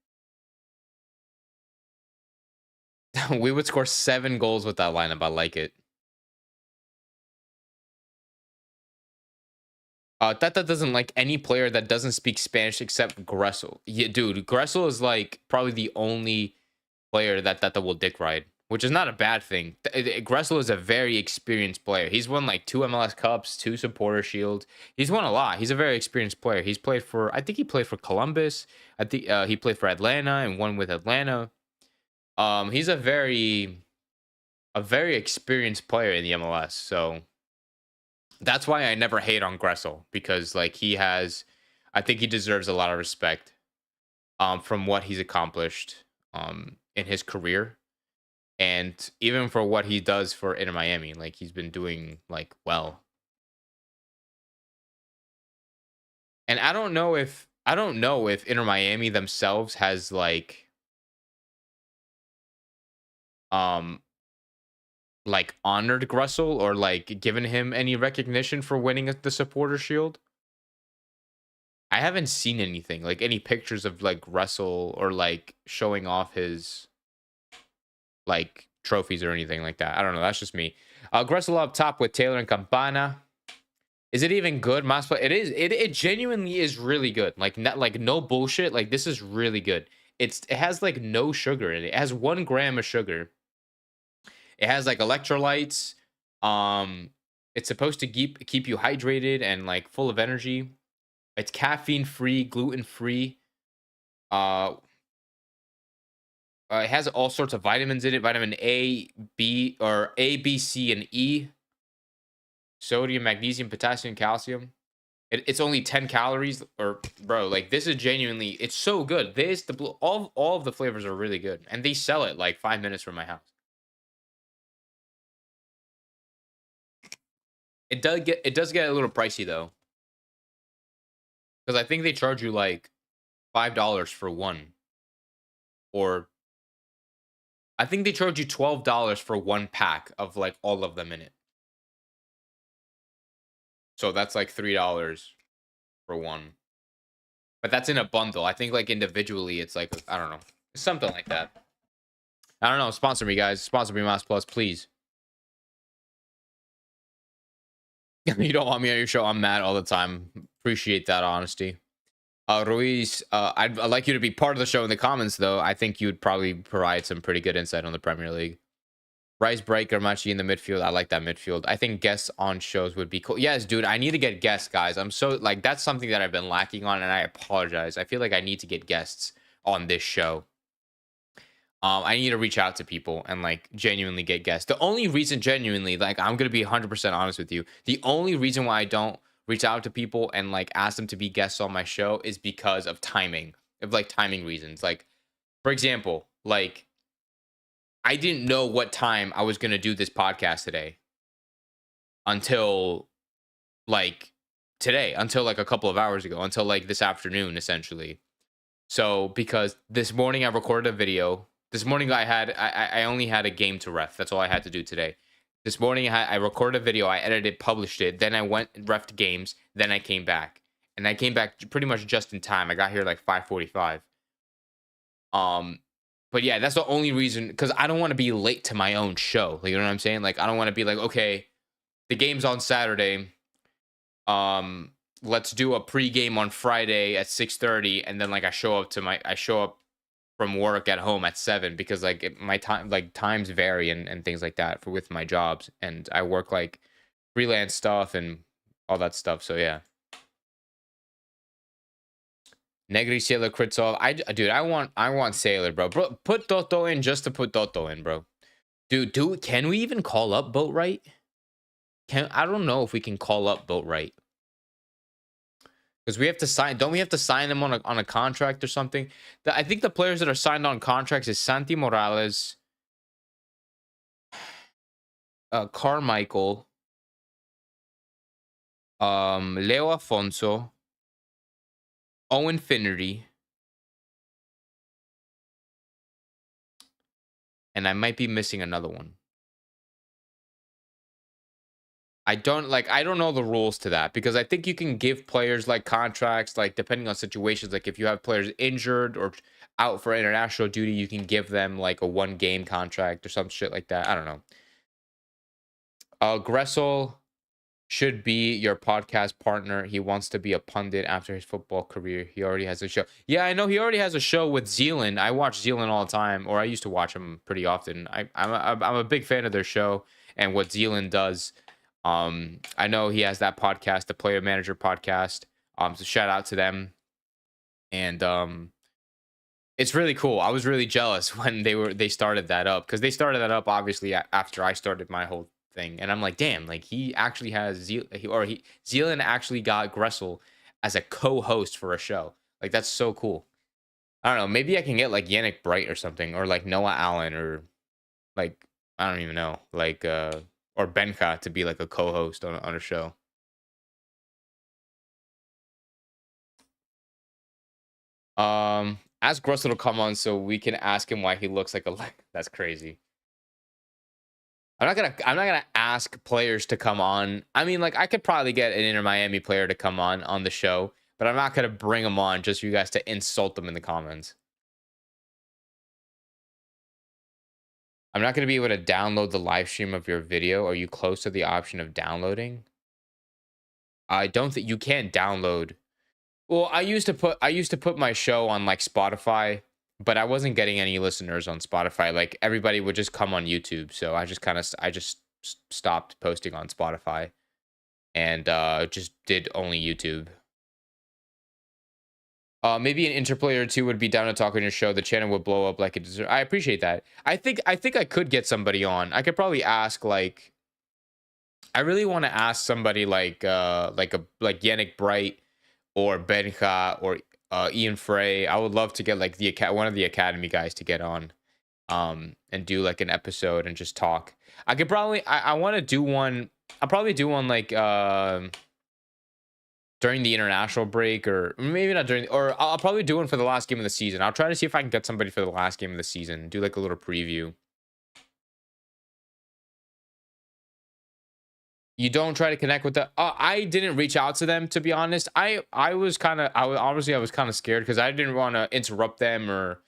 We would score 7 goals with that lineup. I like it. Tata doesn't like any player that doesn't speak Spanish except Gressel. Yeah, dude, Gressel is like probably the only player that Tata will dick ride, which is not a bad thing. Gressel is a very experienced player. He's won like 2 MLS Cups, 2 Supporter Shields. He's won a lot. He's a very experienced player. I think he played for Columbus. I think he played for Atlanta and won with Atlanta. He's a very experienced player in the MLS. So that's why I never hate on Gressel, because like I think he deserves a lot of respect from what he's accomplished in his career, and even for what he does for Inter Miami. Like, he's been doing like well. And I don't know if Inter Miami themselves has like honored Gressel or like given him any recognition for winning the Supporter Shield. I haven't seen anything, like any pictures of like Gressel or like showing off his like trophies or anything like that. I don't know. That's just me. Gressel up top with Taylor and Campana. Is it even good? It is. It genuinely is really good. Like, not like no bullshit. Like, this is really good. It has like no sugar in it. It has 1 gram of sugar. It has like electrolytes. It's supposed to keep you hydrated and like full of energy. It's caffeine free, gluten free. Uh, it has all sorts of vitamins in it. Vitamin A, B, C, and E. sodium, magnesium, potassium, calcium. It's only 10 calories, or bro, like this is genuinely, it's so good. This the blue, all of the flavors are really good, and they sell it like 5 minutes from my house. It does get a little pricey though, because I think they charge you like $5 for one, or I think they charge you $12 for one pack of like all of them in it. So that's like $3 for one. But that's in a bundle. I think like individually, it's like I don't know, something like that. I don't know. Sponsor me, guys. Sponsor me, Mouse Plus, please. You don't want me on your show. I'm mad all the time. Appreciate that honesty. Ruiz, I'd like you to be part of the show in the comments, though. I think you'd probably provide some pretty good insight on the Premier League. Rice Breaker, Machi in the midfield. I like that midfield. I think guests on shows would be cool. Yes, dude, I need to get guests, guys. I'm so, like, that's something that I've been lacking on, and I apologize. I feel like I need to get guests on this show. I need to reach out to people and like genuinely get guests. The only reason, genuinely, like I'm gonna be 100% honest with you, the only reason why I don't reach out to people and like ask them to be guests on my show is because of timing, of like timing reasons. Like, for example, like I didn't know what time I was gonna do this podcast today until like today, until like a couple of hours ago, until like this afternoon, essentially. So because this morning I recorded a video. This morning I only had a game to ref. That's all I had to do today. This morning I recorded a video, I edited, published it, then I went and refed games, then I came back. And I came back pretty much just in time. I got here like 5:45. But yeah, that's the only reason, because I don't want to be late to my own show. Like, you know what I'm saying? Like I don't want to be like, okay, the game's on Saturday. Let's do a pregame on Friday at 6:30, and then like I show up from work at home at 7, because like my time, like times vary and things like that for with my jobs, and I work like freelance stuff and all that stuff. So yeah. Negri, Sailor, Kritsov. Dude, I want Sailor, bro. Bro, put Toto in just to put Toto in, bro. Dude, can we even call up Boat Right? I don't know if we can call up Boat Right. Because we have to sign, don't we have to sign them on a contract or something? I think the players that are signed on contracts is Santi Morales, Carmichael, Leo Afonso, Owen Finnerty, and I might be missing another one. I don't know the rules to that, because I think you can give players like contracts, like depending on situations. Like if you have players injured or out for international duty, you can give them like a 1-game contract or some shit like that. I don't know. Gressel should be your podcast partner. He wants to be a pundit after his football career. He already has a show. Yeah, I know he already has a show with Zealand. I watch Zealand all the time, or I used to watch him pretty often. I'm a big fan of their show and what Zealand does. I know he has that podcast, the Player Manager podcast. So shout out to them. And it's really cool. I was really jealous when they started that up, because they started that up obviously after I started my whole thing, and I'm like, damn, like he actually has Zealand actually got Gressel as a co-host for a show. Like that's so cool. I don't know. Maybe I can get like Yannick Bright or something, or like Noah Allen, or like I don't even know, like or Benka to be like a co-host on a show. Ask Russell to come on so we can ask him why he looks like a that's crazy. I'm not gonna ask players to come on. I mean, like I could probably get an Inter Miami player to come on the show, but I'm not gonna bring them on just for you guys to insult them in the comments. I'm not gonna be able to download the live stream of your video. Are you close to the option of downloading? I don't think you can't download. Well, I used to put my show on like Spotify, but I wasn't getting any listeners on Spotify. Like everybody would just come on YouTube, so I just stopped posting on Spotify, and just did only YouTube. Maybe an interplayer or two would be down to talk on your show. The channel would blow up like it deserves. I appreciate that. I think I could get somebody on. I could probably ask like I really want to ask somebody like Yannick Bright or Benja or Ian Frey. I would love to get like one of the academy guys to get on and do like an episode and just talk. I could probably I want to do one. I'll probably do one like during the international break, or maybe not during, or I'll probably do one for the last game of the season. I'll try to see if I can get somebody for the last game of the season, do like a little preview. You don't try to connect with the I didn't reach out to them, to be honest. I was kind of, I was kind of scared because I didn't want to interrupt them or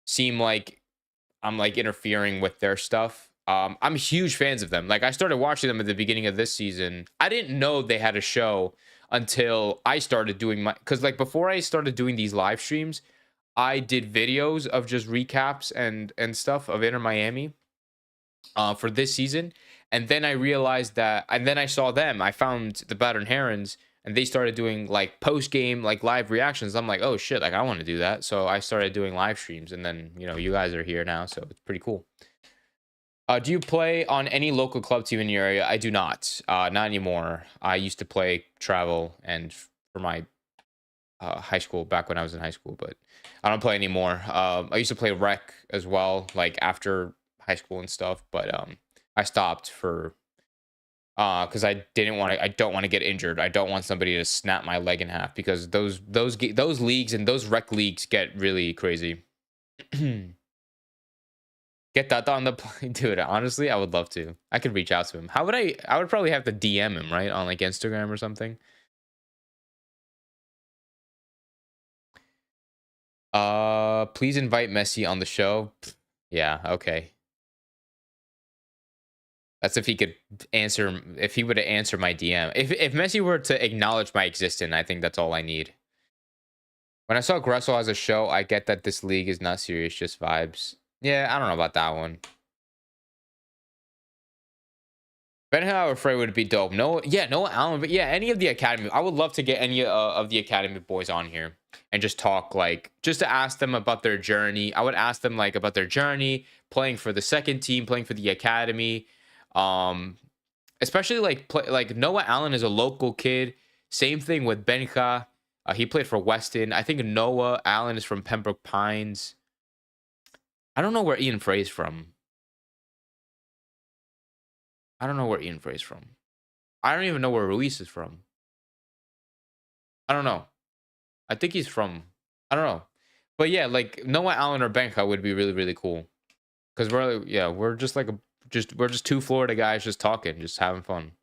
seem like I'm like interfering with their stuff. I'm huge fans of them. Like, I started watching them at the beginning of this season. I didn't know they had a show until I started doing my, because like before I started doing these live streams, I did videos of just recaps and stuff of Inter Miami for this season. And then I realized that, and then I saw them. I found the Battered Herons, and they started doing like post game, like live reactions. I'm like, oh shit, like I want to do that. So I started doing live streams, and then you guys are here now, so it's pretty cool. Do you play on any local club team in your area? I do not. Not anymore. I used to play travel and for my high school back when I was in high school, but I don't play anymore. I used to play rec as well, like after high school and stuff, but I stopped for because I don't want to get injured. I don't want somebody to snap my leg in half because those leagues and those rec leagues get really crazy. Get that on the plane, dude. Honestly, I would love to. I could reach out to him. How would I? I would probably have to DM him, right, on like Instagram or something. Please invite Messi on the show. Yeah, okay. That's if he could answer. If he would answer my DM. If Messi were to acknowledge my existence, I think that's all I need. When I saw Gressel as a show, I get that this league is not serious, just vibes. Yeah, I don't know about that one. Benhauer Frey would be dope. No, yeah, Noah Allen, but yeah, any of the academy. I would love to get any of the academy boys on here and just talk, like, just to ask them about their journey. I would ask them like about their journey, playing for the second team, playing for the academy. Um, Especially like Noah Allen is a local kid. Same thing with Benja. He played for Weston. I think Noah Allen is from Pembroke Pines. I don't know where Ian Frey's from. I don't know where Ian Frey's from. I don't even know where Ruiz is from. I don't know. I think he's from. I don't know. But yeah, like Noah Allen or Benja would be really, really cool. Because we're just like we're just two Florida guys just talking, just having fun.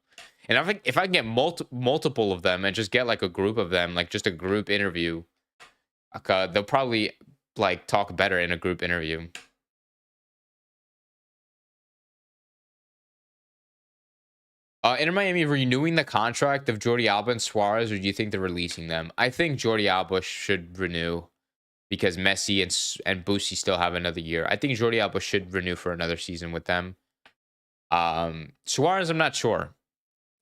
And if I can get multiple of them and just get like a group of them, like just a group interview, they'll probably like talk better in a group interview. Inter Miami renewing the contract of Jordi Alba and Suarez, or do you think they're releasing them? I think Jordi Alba should renew because Messi and Boosie still have another year. I think Jordi Alba should renew for another season with them. Suarez, I'm not sure.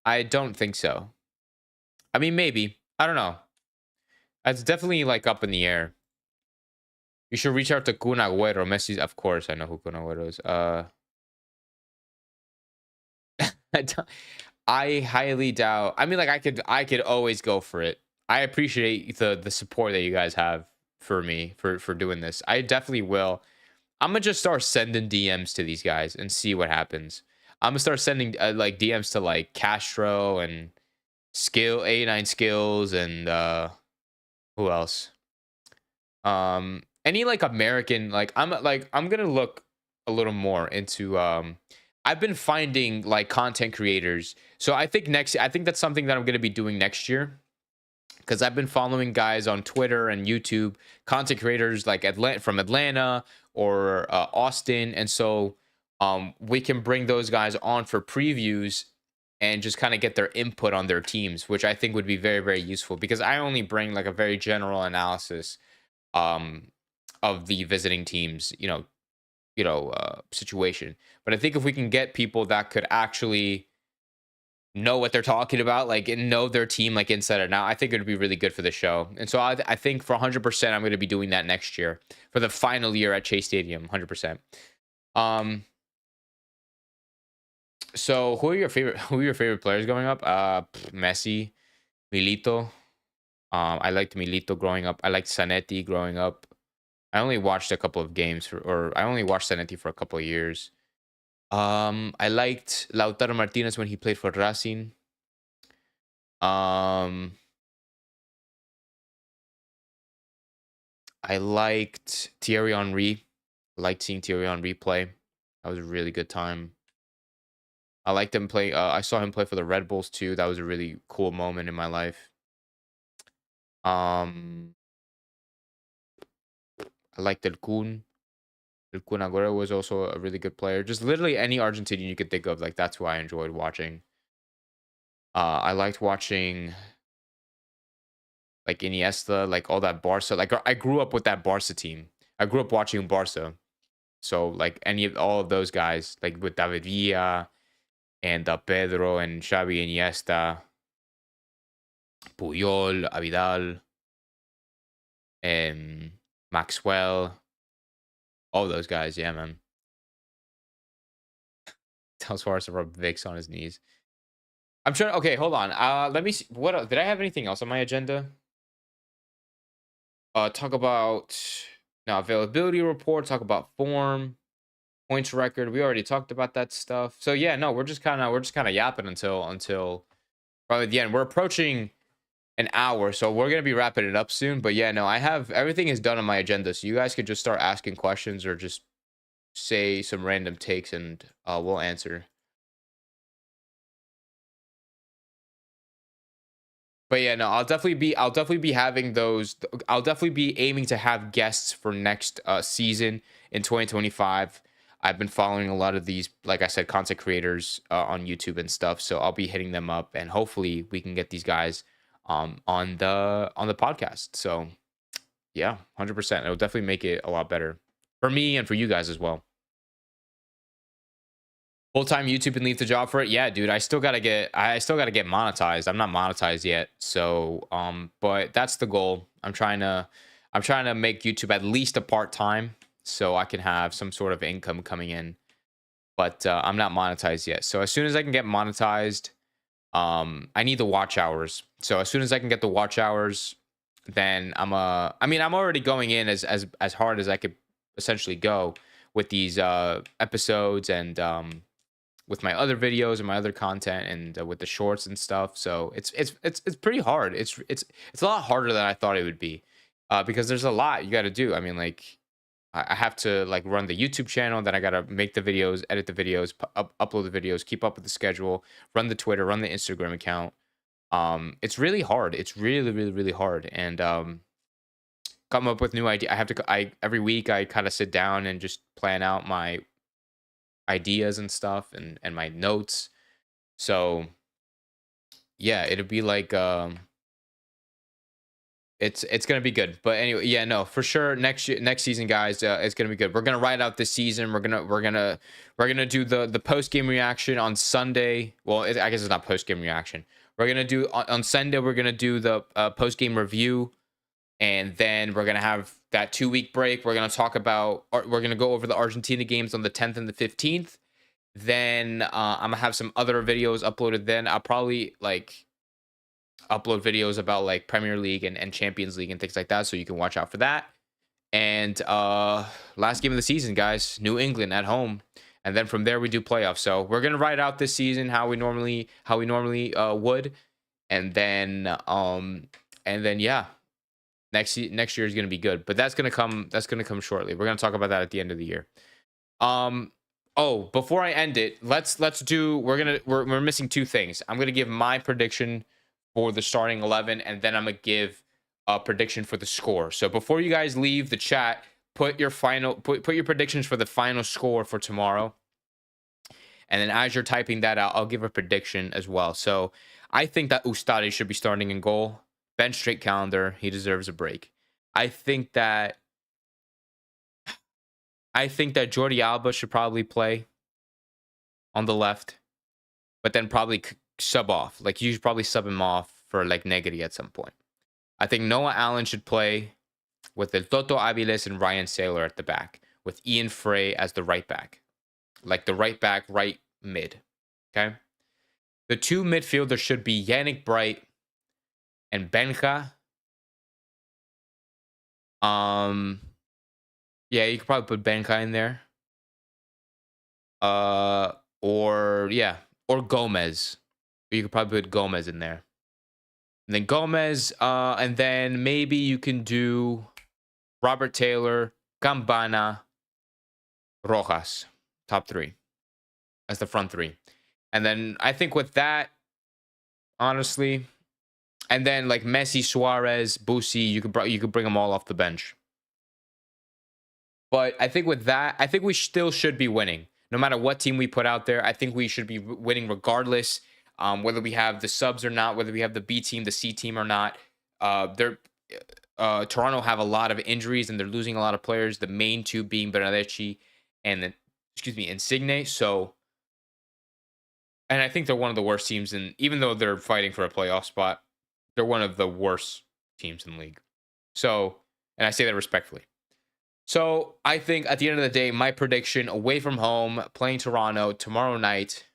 I don't think so. I mean, maybe. I don't know. It's definitely like up in the air. You should reach out to Kun Agüero. Messi's, of course, I know who Kun Agüero is. I highly doubt. I mean, like I could always go for it. I appreciate the support that you guys have for me for doing this. I definitely will. I'm gonna just start sending DMs to these guys and see what happens. I'm gonna start sending like DMs to like Castro and Skill 89 Skills and who else? Any like American, like I'm gonna look a little more into I've been finding like content creators. So I think that's something that I'm gonna be doing next year. Because I've been following guys on Twitter and YouTube, content creators like from Atlanta or Austin, and so we can bring those guys on for previews and just kind of get their input on their teams, which I think would be very, very useful. Because I only bring like a very general analysis um, of the visiting teams, situation. But I think if we can get people that could actually know what they're talking about, like, and know their team like inside and out, I think it would be really good for the show. And so I think for 100%, I'm going to be doing that next year for the final year at Chase Stadium, 100%. So who are your favorite players growing up? Messi, Milito. I liked Milito growing up. I liked Zanetti growing up. I only watched a couple of games or I only watched Zanetti for a couple of years. I liked Lautaro Martinez when he played for Racing. Um, I liked Thierry Henry. I liked seeing Thierry Henry play. That was a really good time. I liked him play. I saw him play for the Red Bulls too. That was a really cool moment in my life. Um, I liked El Kun. El Kun Agüero was also a really good player. Just literally any Argentinian you could think of. Like that's who I enjoyed watching. I liked watching like Iniesta, like all that Barca. Like I grew up with that Barca team. I grew up watching Barca. So like any of all of those guys, like with David Villa and Pedro and Xavi Iniesta, Puyol, Avidal, and Maxwell, all those guys. Yeah, man. Tells Suarez to rub Vicks on his knees. I'm trying. Okay, hold on. Let me see. What did I have anything else on my agenda? Talk about now availability report. Talk about form, points record. We already talked about that stuff. So yeah, no, we're just kind of yapping until probably the end. We're approaching an hour, so we're gonna be wrapping it up soon. But yeah, no, I have everything is done on my agenda, so you guys could just start asking questions or just say some random takes and we'll answer. But yeah, no, I'll definitely be having those. I'll definitely be aiming to have guests for next season in 2025. I've been following a lot of these, like I said, content creators on YouTube and stuff. So I'll be hitting them up, and hopefully we can get these guys on the podcast. So yeah, 100%. It'll definitely make it a lot better for me and for you guys as well. Full time YouTube and leave the job for it. Yeah, dude. I still gotta get monetized. I'm not monetized yet. So but that's the goal. I'm trying to make YouTube at least a part-time so I can have some sort of income coming in. But I'm not monetized yet. So as soon as I can get monetized, I need the watch hours. So as soon as I can get the watch hours, then I mean, I'm already going in as hard as I could essentially go with these episodes and with my other videos and my other content and with the shorts and stuff. So it's pretty hard. It's a lot harder than I thought it would be, because there's a lot you got to do. I mean, like I have to like run the YouTube channel, then I gotta make the videos, edit the videos, upload the videos, keep up with the schedule, run the Twitter, run the Instagram account. It's really hard. It's really, really, really hard, and come up with new idea. I have to. I every week I kind of sit down and just plan out my ideas and stuff and my notes. So yeah, it'll be like it's gonna be good. But anyway, yeah, no, for sure. Next season, guys, it's gonna be good. We're gonna ride out this season. We're gonna do the post game reaction on Sunday. Well, I guess it's not post game reaction. We're gonna do on Sunday. We're gonna do the post game review, and then we're gonna have that 2 week break. We're gonna talk about. We're gonna go over the Argentina games on the 10th and the 15th. Then I'm gonna have some other videos uploaded. Then I'll probably like upload videos about like Premier League and Champions League and things like that, so you can watch out for that. And last game of the season, guys, New England at home, and then from there we do playoffs. So we're gonna ride out this season how we normally would, and then yeah, next year is gonna be good, but that's gonna come shortly. We're gonna talk about that at the end of the year. Um. Oh, before I end it, let's do. We're missing two things. I'm gonna give my prediction for the starting 11, and then I'm gonna give a prediction for the score. So before you guys leave the chat, put your predictions for the final score for tomorrow, and then as you're typing that out, I'll give a prediction as well. So I think that Ustari should be starting in goal. Bench straight calendar. He deserves a break. I think that I think that Jordi Alba should probably play on the left, but then probably sub off. Like you should probably sub him off for like Negri at some point. I think Noah Allen should play with the Toto Aviles and Ryan Saylor at the back, with Ian Frey as the right back, like the right back, right mid. Okay. The two midfielders should be Yannick Bright and Benja. Yeah, you could probably put Benja in there. Uh, or Gomez. You could probably put Gomez in there. And then Gomez, and then maybe you can do Robert Taylor, Gambana, Rojas. Top three. That's the front three. And then I think with that, honestly, and then like Messi, Suarez, Busi, you could bring them all off the bench. But I think with that, I think we still should be winning. No matter what team we put out there, I think we should be winning regardless. Whether we have the subs or not, whether we have the B team, the C team or not. Toronto have a lot of injuries and they're losing a lot of players. The main two being Bernardeschi and then, Insigne. So, and I think they're one of the worst teams. And even though they're fighting for a playoff spot, they're one of the worst teams in the league. So, and I say that respectfully. So I think at the end of the day, my prediction, away from home, playing Toronto tomorrow night,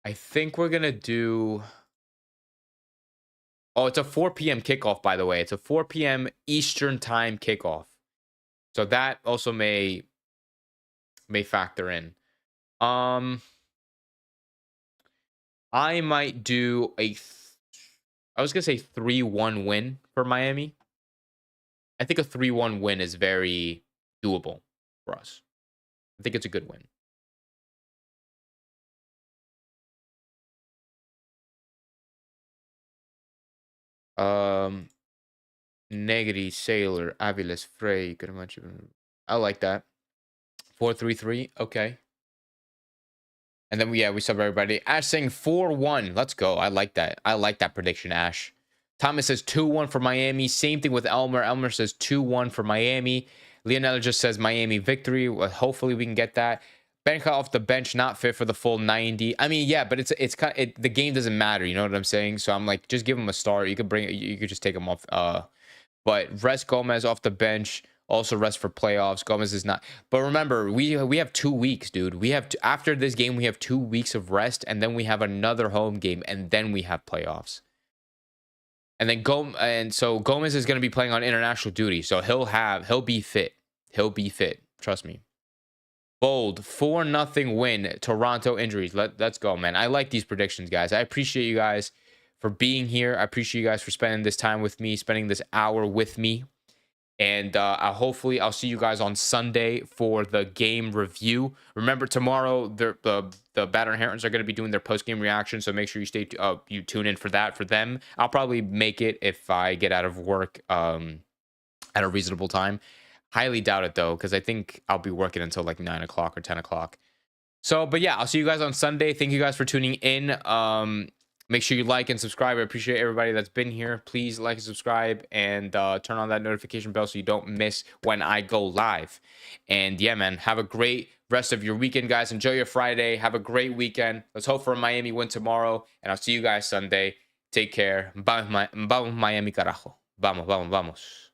I think we're going to do... Oh, it's a 4 p.m. kickoff, by the way. It's a 4 p.m. Eastern time kickoff. So that also may factor in. I might do I was going to say 3-1 win for Miami. I think a 3-1 win is very doable for us. I think it's a good win. Negri, Sailor, Aviles, Frey, good much. I like that. 4-3-3. Okay. And then we sub everybody. Ash saying 4-1. Let's go. I like that. I like that prediction, Ash. Thomas says 2-1 for Miami. Same thing with Elmer. Elmer says 2-1 for Miami. Leonel just says Miami victory. Well, hopefully we can get that. Benja off the bench, not fit for the full 90. I mean, yeah, but it's kind of, the game doesn't matter. You know what I'm saying? So I'm like, just give him a start. You could just take him off. But rest Gomez off the bench. Also rest for playoffs. Gomez is not. But remember, we have 2 weeks, dude. We have after this game, we have 2 weeks of rest, and then we have another home game, and then we have playoffs. And then so Gomez is going to be playing on international duty, so he'll be fit. He'll be fit. Trust me. Bold 4-0 win. Toronto injuries. Let's go, man. I like these predictions, guys. I appreciate you guys for being here. I appreciate you guys for spending this time with me, spending this hour with me. And hopefully I'll see you guys on Sunday for the game review. Remember, tomorrow the Battered Herons are going to be doing their post-game reaction, so make sure you tune in for that for them. I'll probably make it if I get out of work at a reasonable time. Highly doubt it, though, because I think I'll be working until like 9 o'clock or 10 o'clock. So, but yeah, I'll see you guys on Sunday. Thank you guys for tuning in. Make sure you like and subscribe. I appreciate everybody that's been here. Please like and subscribe and turn on that notification bell so you don't miss when I go live. And yeah, man, have a great rest of your weekend, guys. Enjoy your Friday. Have a great weekend. Let's hope for a Miami win tomorrow. And I'll see you guys Sunday. Take care. Vamos, Miami, carajo. Vamos, vamos, vamos.